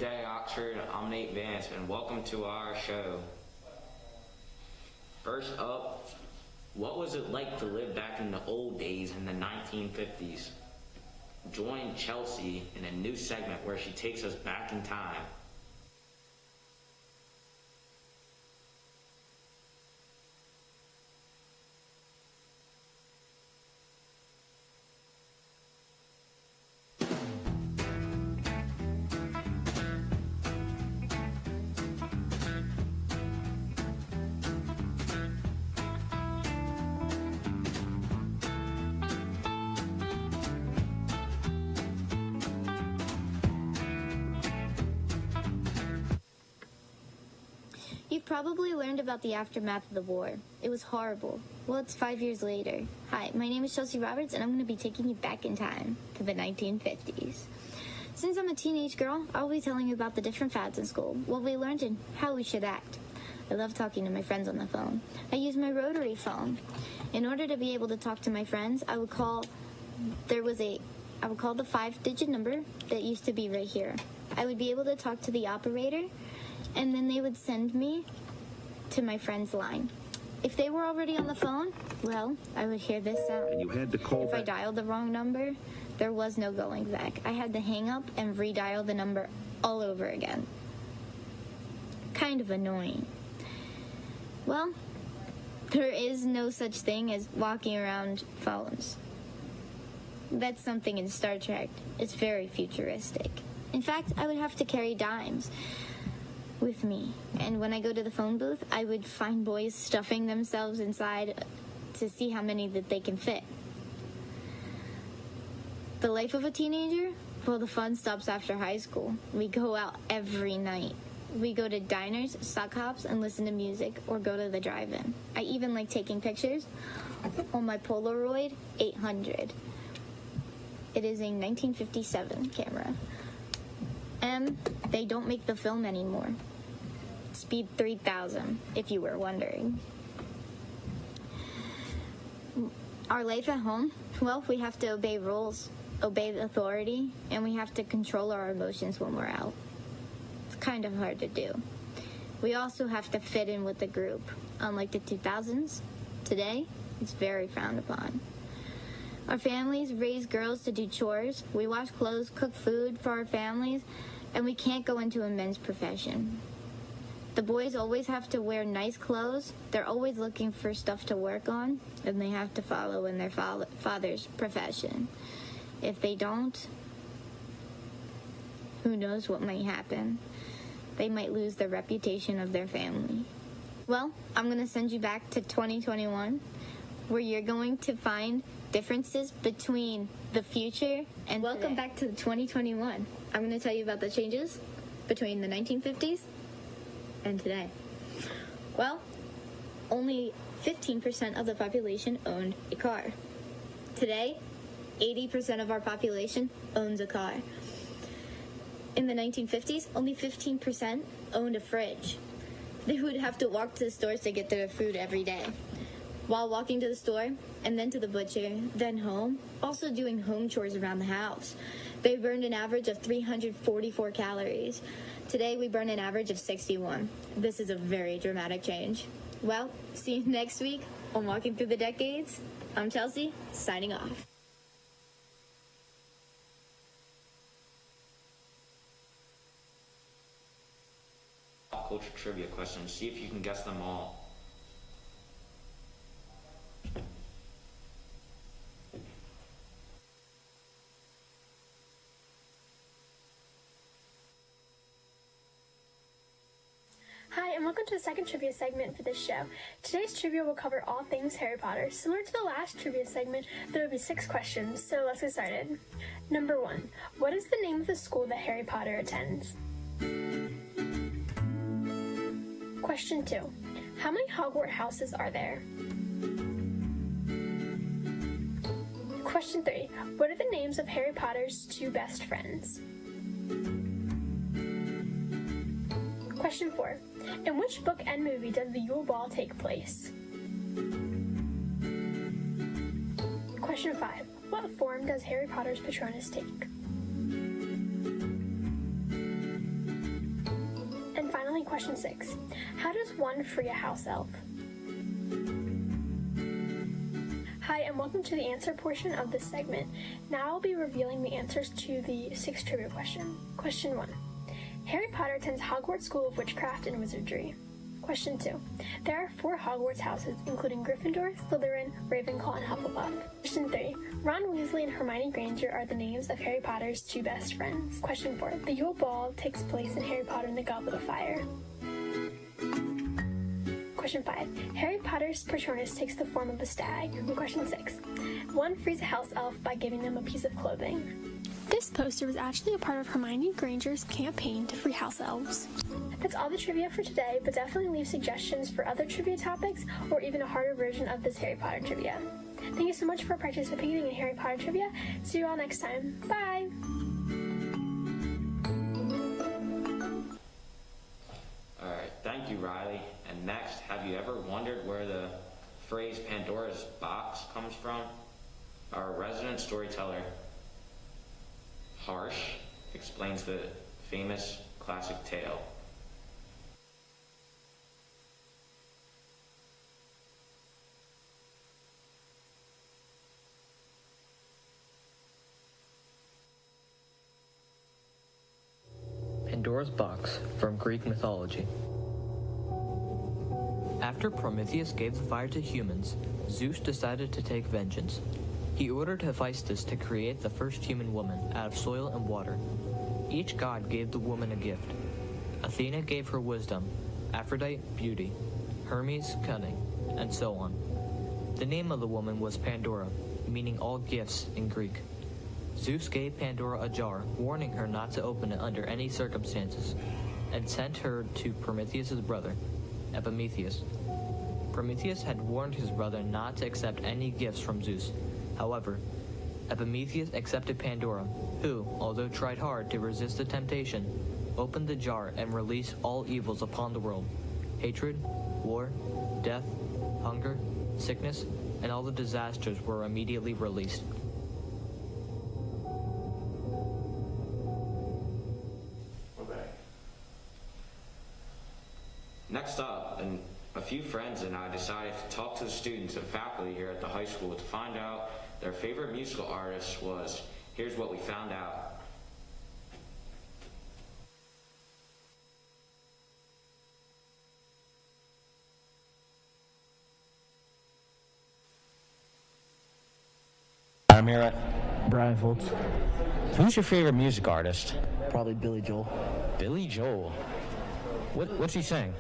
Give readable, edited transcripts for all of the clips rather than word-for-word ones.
day, Oxford. I'm Nate Vance, and welcome to our show. First up, what was it like to live back in the old days in the 1950s? Join Chelsea in a new segment where she takes us back in time. You've probably learned about the aftermath of the war. It was horrible. Well, it's 5 years later. Hi, my name is Chelsea Roberts, and I'm going to be taking you back in time to the 1950s. Since I'm a teenage girl, I'll be telling you about the different fads in school, what we learned, and how we should act. I love talking to my friends on the phone. I use my rotary phone. In order to be able to talk to my friends, I would call the 5-digit number that used to be right here. I would be able to talk to the operator, and then they would send me to my friend's line. If they were already on the phone, well, I would hear this sound. And you had to call If I dialed the wrong number, there was no going back. I had to hang up and redial the number all over again. Kind of annoying. Well, there is no such thing as walking around phones. That's something in Star Trek. It's very futuristic. In fact, I would have to carry dimes with me, and when I go to the phone booth, I would find boys stuffing themselves inside to see how many that they can fit. The life of a teenager? Well, the fun stops after high school. We go out every night. We go to diners, sock hops, and listen to music, or go to the drive-in. I even like taking pictures on my Polaroid 800. It is a 1957 camera. And they don't make the film anymore. Speed 3000, if you were wondering. Our life at home, well, we have to obey rules, obey the authority, and we have to control our emotions when we're out. It's kind of hard to do. We also have to fit in with the group. Unlike the 2000s, today, it's very frowned upon. Our families raise girls to do chores. We wash clothes, cook food for our families, and we can't go into a men's profession. The boys always have to wear nice clothes. They're always looking for stuff to work on, and they have to follow in their father's profession. If they don't, who knows what might happen. They might lose the reputation of their family. Well, I'm going to send you back to 2021, where you're going to find differences between the future and welcome back to 2021. I'm going to tell you about the changes between the 1950s and today. Well, only 15% of the population owned a car. Today, 80% of our population owns a car. In the 1950s, only 15% owned a fridge. They would have to walk to the stores to get their food every day. While walking to the store, and then to the butcher, then home, also doing home chores around the house. They burned an average of 344 calories. Today, we burn an average of 61. This is a very dramatic change. Well, see you next week on Walking Through the Decades. I'm Chelsea, signing off. Culture trivia questions. See if you can guess them all. Hi, and welcome to the second trivia segment for this show. Today's trivia will cover all things Harry Potter. Similar to the last trivia segment, there will be 6 questions, so let's get started. Number 1. What is the name of the school that Harry Potter attends? Question 2. How many Hogwarts houses are there? Question 3. What are the names of Harry Potter's 2 best friends? Question 4. In which book and movie does the Yule Ball take place? Question 5. What form does Harry Potter's Patronus take? Question 6. How does one free a house elf? Hi, and welcome to the answer portion of this segment. Now I'll be revealing the answers to the 6th trivia question. Question 1. Harry Potter attends Hogwarts School of Witchcraft and Wizardry. Question 2. There are 4 Hogwarts houses, including Gryffindor, Slytherin, Ravenclaw, and Hufflepuff. Question 3. Ron Weasley and Hermione Granger are the names of Harry Potter's 2 best friends. Question 4. The Yule Ball takes place in Harry Potter and the Goblet of Fire. Question 5. Harry Potter's Patronus takes the form of a stag. And question 6. One frees a house elf by giving them a piece of clothing. This poster was actually a part of Hermione Granger's campaign to free house elves. That's all the trivia for today, but definitely leave suggestions for other trivia topics or even a harder version of this Harry Potter trivia. Thank you so much for participating in Harry Potter trivia. See you all next time. Bye! Alright, thank you, Riley. And next, have you ever wondered where the phrase Pandora's box comes from? Our resident storyteller, Harsh, explains the famous classic tale. Pandora's box from Greek mythology. After Prometheus gave the fire to humans, Zeus decided to take vengeance. He ordered Hephaestus to create the first human woman out of soil and water. Each god gave the woman a gift. Athena gave her wisdom, Aphrodite beauty, Hermes cunning, and so on. The name of the woman was Pandora, meaning all gifts in Greek. Zeus gave Pandora a jar, warning her not to open it under any circumstances, and sent her to Prometheus' brother, Epimetheus. Prometheus had warned his brother not to accept any gifts from Zeus. However, Epimetheus accepted Pandora, who, although tried hard to resist the temptation, opened the jar and released all evils upon the world: hatred, war, death, hunger, sickness, and all the disasters were immediately released. Next up, and a few friends and I decided to talk to the students and faculty here at the high school to find out their favorite musical artist was. Here's what we found out. I'm here at Brian Foltz. Who's your favorite music artist? Probably Billy Joel. Billy Joel. What's he saying?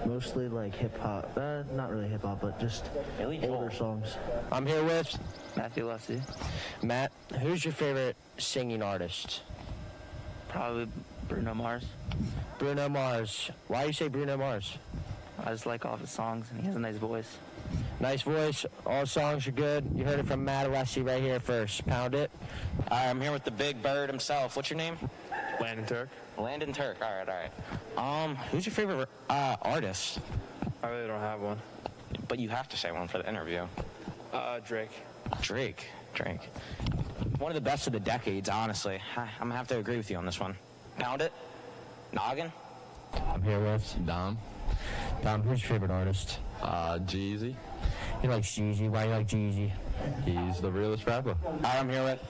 Mostly like hip hop. Not really hip hop, but just Billy Joel. older songs. I'm here with Matthew Leslie. Matt. Who's your favorite singing artist? Probably Bruno Mars. Bruno Mars. Why do you say Bruno Mars? I just like all his songs, and he has a nice voice. Nice voice. All songs are good. You heard it from Matt Alessi right here first. Pound it. I'm here with the big bird himself. What's your name? Landon Turk. Landon Turk. All right. Who's your favorite artist? I really don't have one. But you have to say one for the interview. Drake. Drake. One of the best of the decades, honestly. I'm gonna have to agree with you on this one. Pound it. Noggin. I'm here with Dom. Dom, who's your favorite artist? Jeezy. He likes Jeezy. Why do you like Jeezy? He's the realest rapper. I'm here with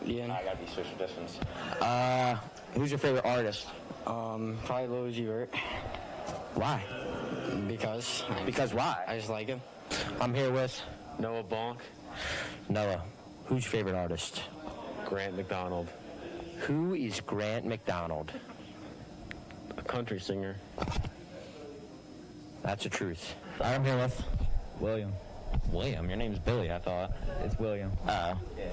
Ian. I gotta be social distance. Who's your favorite artist? Probably Lil Uzi Vert. Why? Because why? I just like him. I'm here with Noah Bonk. Noah. Who's your favorite artist? Grant McDonald. Who is Grant McDonald? A country singer. That's the truth. I'm here with William. William. Your name's Billy, I thought. It's William.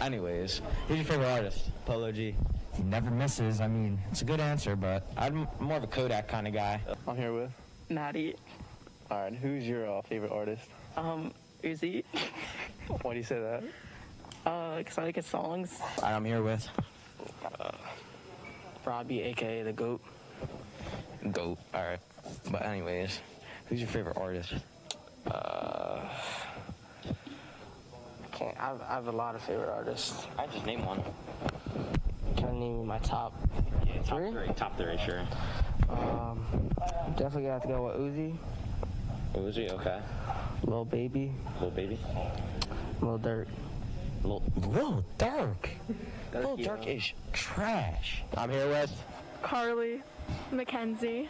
Anyways, who's your favorite artist? Polo G. He never misses. I mean, it's a good answer, but I'm more of a Kodak kind of guy. I'm here with. Maddie. All right, who's your favorite artist? Uzi. Why do you say that? Because I like his songs. I'm here with Robbie, aka the GOAT. Goat. All right. But anyways, who's your favorite artist? I have a lot of favorite artists. I just name one. Can I name my top Yeah, three? Top three, sure. Definitely got to go with Uzi, Uzi, okay. Lil Baby, Little baby. Lil Durk. Lil Durk. Lil Durk is trash. I'm here with. Carly, Mackenzie,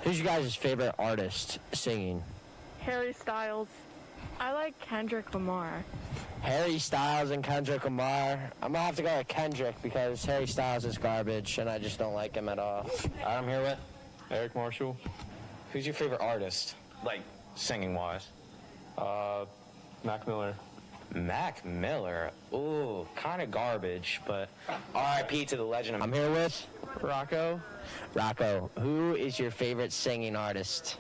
Who's you guys' favorite artist singing? Harry Styles. I like Kendrick Lamar. Harry Styles and Kendrick Lamar. I'm gonna have to go with Kendrick because Harry Styles is garbage and I just don't like him at all. I'm here with. Eric Marshall. Who's your favorite artist? Like, singing wise? Mac Miller. Mac Miller. Ooh, kind of garbage, but R.I.P. to the legend. I'm here with. Rocco, Rocco. Who is your favorite singing artist?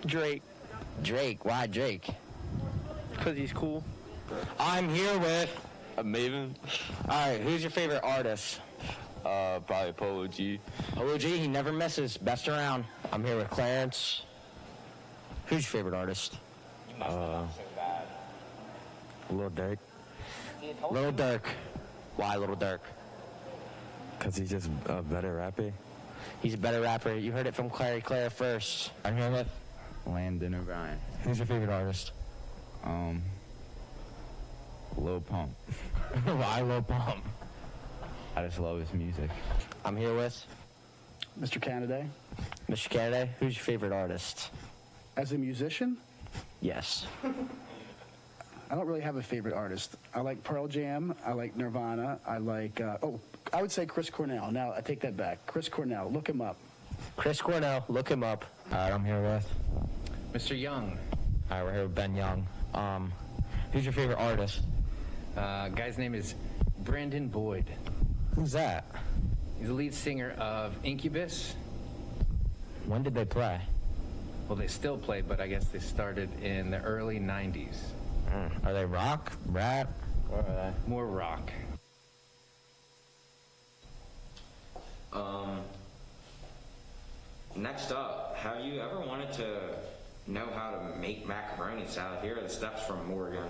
Drake, Drake. Why Drake? because he's cool. I'm here with. Maven. All right, who's your favorite artist? Probably Polo G. OG, he never misses. Best around. I'm here with Clarence. Who's your favorite artist? Lil Durk. Little Durk. Why Little Durk? Because he's just a better rapper. He's a better rapper. You heard it from Claire first. I'm here with. Landon O'Brien. Who's your favorite artist? Lil Pump. Why Lil Pump? I just love his music. I'm here with Mr. Canada. Mr. Kennedy. Who's your favorite artist? As a musician, Yes. I don't really have a favorite artist. I like Pearl Jam. I like Nirvana. I like, I would say Chris Cornell. Now, I take that back. Chris Cornell. Look him up. Chris Cornell. Look him up. All right, I'm here with. Mr. Young. All right, we're here with Ben Young. Who's your favorite artist? Guy's name is Brandon Boyd. Who's that? He's the lead singer of Incubus. When did they play? Well, they still play, but I guess they started in the early 90s. Are they rock, rap? Or more rock. Next up, have you ever wanted to know how to make macaroni salad? Here are the steps from Morgan.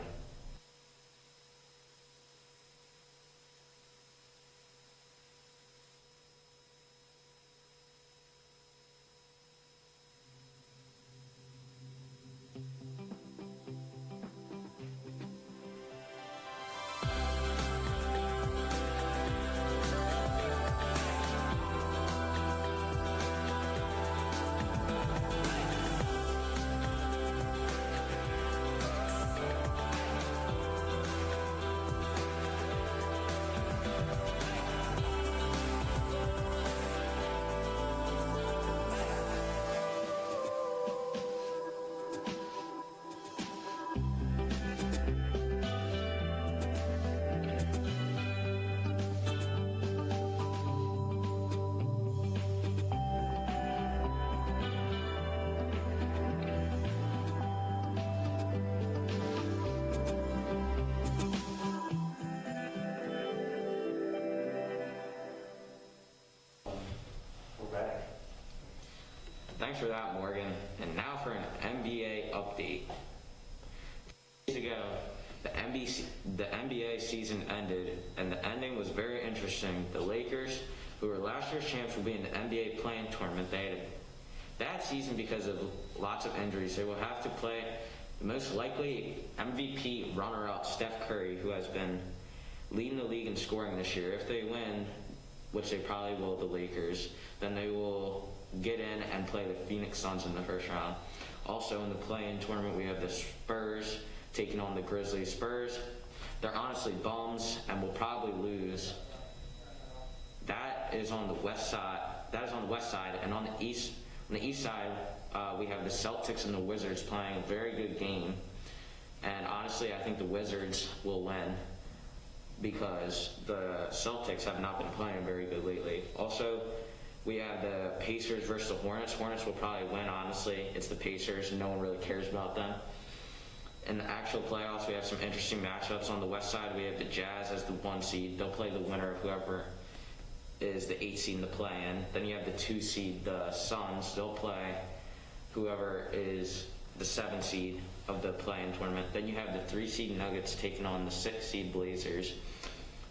Thanks for that, Morgan. And now for an NBA update. Days ago, the NBA season ended, and the ending was very interesting. The Lakers, who were last year's champs, will be in the NBA play-in tournament. They had a bad season because of lots of injuries. They will have to play the most likely MVP runner-up, Steph Curry, who has been leading the league in scoring this year. If they win, which they probably will, the Lakers, then they will get in and play the Phoenix Suns in the first round. Also in the play-in tournament, we have the Spurs taking on the Grizzlies. Spurs, they're honestly bums and will probably lose. That is on the west side. And on the east side, we have the Celtics and the Wizards playing a very good game. And honestly, I think the Wizards will win because the Celtics have not been playing very good lately. Also, we have the Pacers versus the Hornets. Hornets will probably win, honestly. It's the Pacers, and no one really cares about them. In the actual playoffs, we have some interesting matchups. On the west side, we have the Jazz as the 1 seed. They'll play the winner of whoever is the 8 seed in the play-in. Then you have the 2 seed, the Suns. They'll play whoever is the 7 seed of the play-in tournament. Then you have the 3 seed Nuggets taking on the 6 seed Blazers.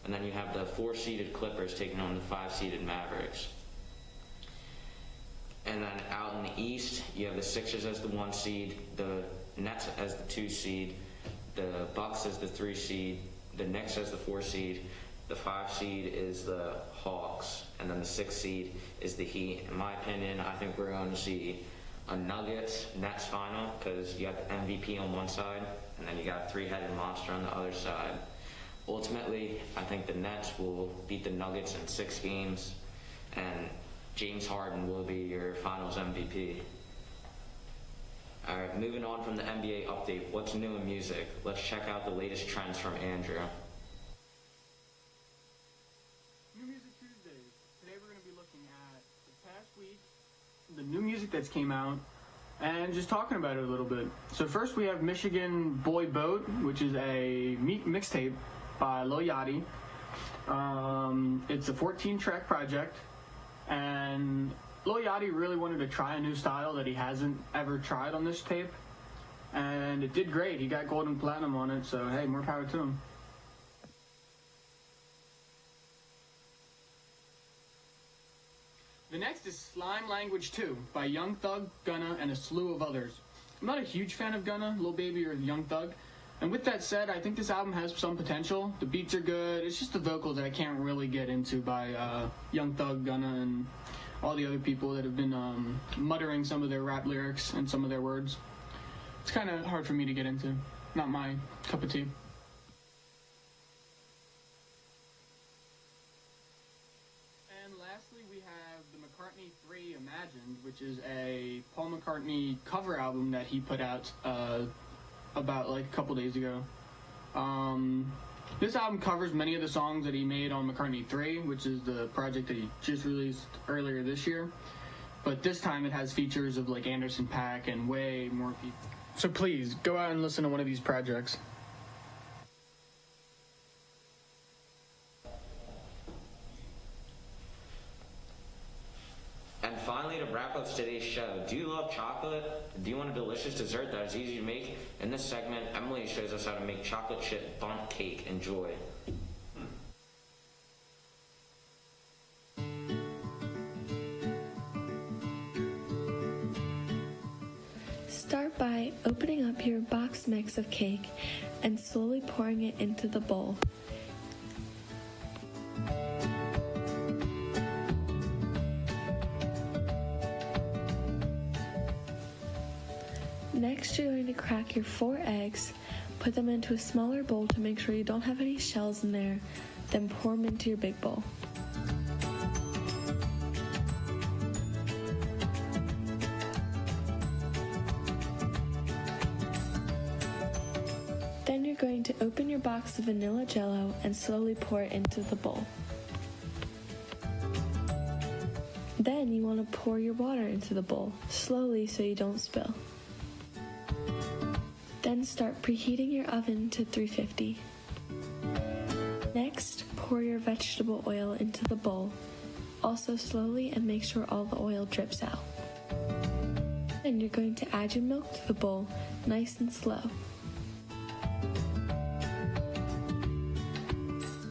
And then you have the 4 seeded Clippers taking on the 5 seeded Mavericks. And then out in the East, you have the Sixers as the 1 seed, the Nets as the 2 seed, the Bucks as the 3 seed, the Knicks as the 4 seed, the 5 seed is the Hawks, and then the 6 seed is the Heat. In my opinion, I think we're going to see a Nuggets-Nets final because you got the MVP on one side, and then you got a 3-headed monster on the other side. Ultimately, I think the Nets will beat the Nuggets in 6 games, and James Harden will be your finals MVP. All right, moving on from the NBA update, what's new in music? Let's check out the latest trends from Andrew. New Music Tuesdays. Today we're going to be looking at the past week, the new music that's came out, and just talking about it a little bit. So first we have Michigan Boy Boat, which is a mixtape by Lil Yachty. It's a 14-track project, and Lil Yachty really wanted to try a new style that he hasn't ever tried on this tape, and it did great. He got gold and platinum on it, so hey, more power to him. The next is Slime Language 2 by Young Thug, Gunna, and a slew of others. I'm not a huge fan of Gunna, Lil Baby, or Young Thug, and with that said, I think this album has some potential. The beats are good, it's just the vocals that I can't really get into by Young Thug, Gunna, and all the other people that have been muttering some of their rap lyrics and some of their words. It's kind of hard for me to get into. Not my cup of tea. And lastly, we have the McCartney 3 Imagined, which is a Paul McCartney cover album that he put out about like a couple days ago. This album covers many of the songs that he made on McCartney 3, which is the project that he just released earlier this year. But this time it has features of like Anderson .Paak and way more people. So please, go out and listen to one of these projects. And finally, to wrap up today's show, do you love chocolate? Do you want a delicious dessert that is easy to make? In this segment, Emily shows us how to make chocolate chip bundt cake. Enjoy. Start by opening up your box mix of cake and slowly pouring it into the bowl. Next, you're going to crack your 4 eggs, put them into a smaller bowl to make sure you don't have any shells in there, then pour them into your big bowl. Then you're going to open your box of vanilla jello and slowly pour it into the bowl. Then you want to pour your water into the bowl, slowly so you don't spill. Then start preheating your oven to 350. Next, pour your vegetable oil into the bowl, also slowly, and make sure all the oil drips out. Then you're going to add your milk to the bowl, nice and slow.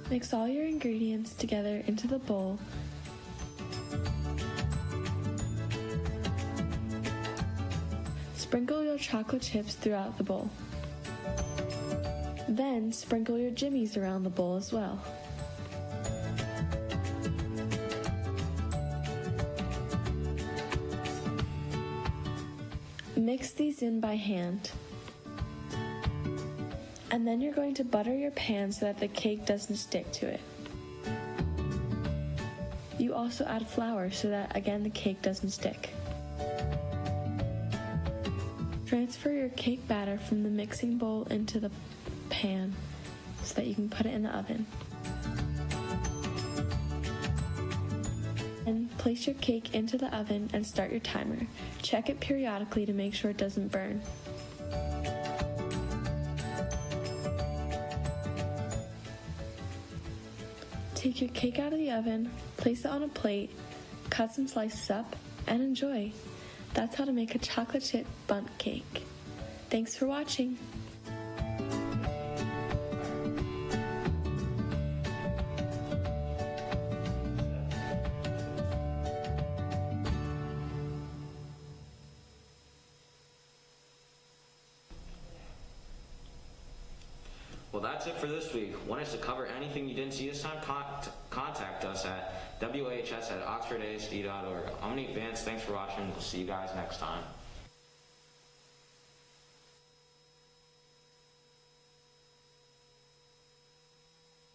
Mix all your ingredients together into the bowl. Sprinkle your chocolate chips throughout the bowl. Then sprinkle your jimmies around the bowl as well. Mix these in by hand. And then you're going to butter your pan so that the cake doesn't stick to it. You also add flour so that, again, the cake doesn't stick. Transfer your cake batter from the mixing bowl into the pan so that you can put it in the oven. And place your cake into the oven and start your timer. Check it periodically to make sure it doesn't burn. Take your cake out of the oven, place it on a plate, cut some slices up, and enjoy. That's how to make a chocolate chip bundt cake. Thanks for watching. that's it for this week. Want us to cover anything you didn't see this time? Contact us at whs@oxfordasd.org. I'm Nate Vance. Thanks for watching. We'll see you guys next time.